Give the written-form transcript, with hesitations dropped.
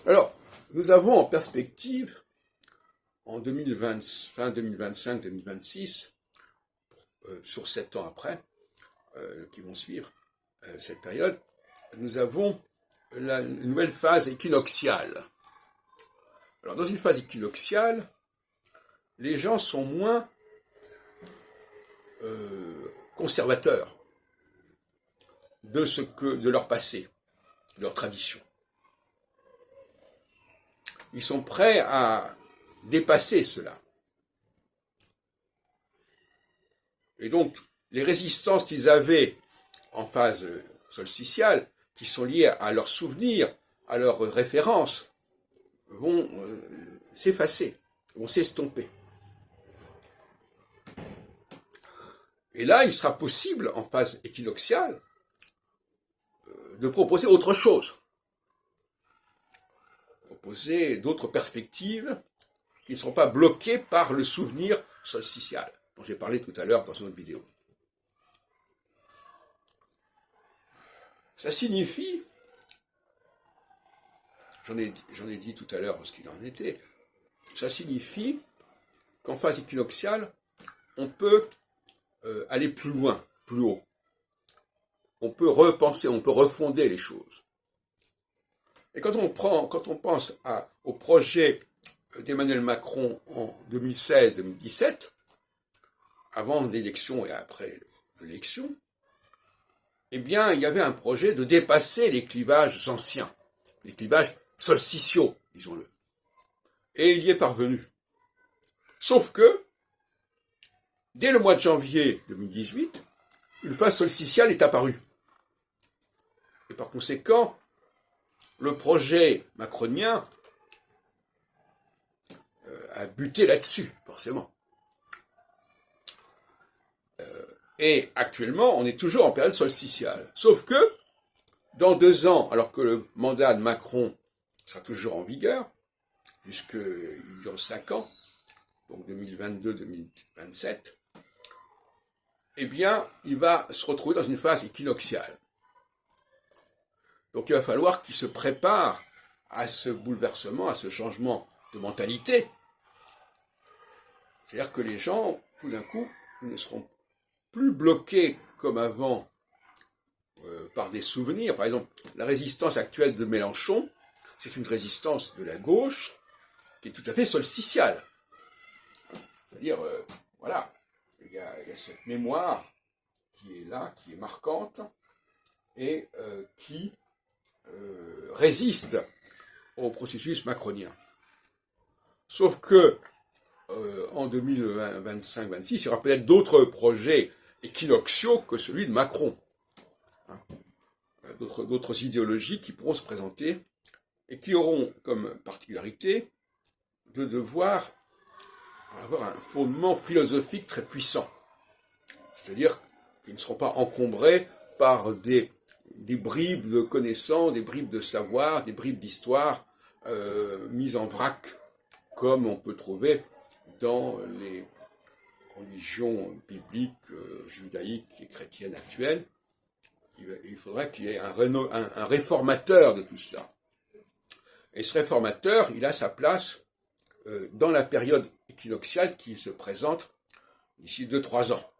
Alors, nous avons en perspective, en 2020, fin 2025-2026, sur 7 ans après, qui vont suivre cette période, nous avons une nouvelle phase équinoxiale. Alors, dans une phase équinoxiale, les gens sont moins conservateurs de leur passé, de leur tradition. Ils sont prêts à dépasser cela. Et donc, les résistances qu'ils avaient en phase solsticiale, qui sont liées à leurs souvenirs, à leurs références, vont s'effacer, vont s'estomper. Et là, il sera possible, en phase équinoxiale, de proposer autre chose. Proposer d'autres perspectives qui ne seront pas bloquées par le souvenir solsticial, dont j'ai parlé tout à l'heure dans une autre vidéo. Ça signifie, j'en ai dit tout à l'heure ce qu'il en était, ça signifie qu'en phase équinoxiale, on peut aller plus loin, plus haut. On peut repenser, on peut refonder les choses. Et quand on pense au projet d'Emmanuel Macron en 2016-2017, avant l'élection et après l'élection, eh bien, il y avait un projet de dépasser les clivages anciens, les clivages solsticiaux, disons-le. Et il y est parvenu. Sauf que, dès le mois de janvier 2018, une phase solsticiale est apparue. Et par conséquent, le projet macronien a buté là-dessus, forcément. Et actuellement, on est toujours en période solsticiale. Sauf que, dans 2 ans, alors que le mandat de Macron sera toujours en vigueur, puisqu'il dure 5 ans, donc 2022-2027, eh bien, il va se retrouver dans une phase équinoxiale. Donc il va falloir qu'il se prépare à ce bouleversement, à ce changement de mentalité. C'est-à-dire que les gens, tout d'un coup, ne seront plus bloqués comme avant par des souvenirs. Par exemple, la résistance actuelle de Mélenchon, c'est une résistance de la gauche qui est tout à fait solsticiale. C'est-à-dire, voilà, il y a cette mémoire qui est là, qui est marquante, et qui résiste au processus macronien. Sauf que en 2025-26, il y aura peut-être d'autres projets équinoxiaux que celui de Macron. Hein, d'autres idéologies qui pourront se présenter et qui auront comme particularité de devoir avoir un fondement philosophique très puissant. C'est-à-dire qu'ils ne seront pas encombrés par des bribes de connaissances, des bribes de savoir, des bribes d'histoire mises en vrac, comme on peut trouver dans les religions bibliques, judaïques et chrétiennes actuelles. Il faudrait qu'il y ait un réformateur de tout cela. Et ce réformateur, il a sa place dans la période équinoxiale qui se présente d'ici 2-3 ans.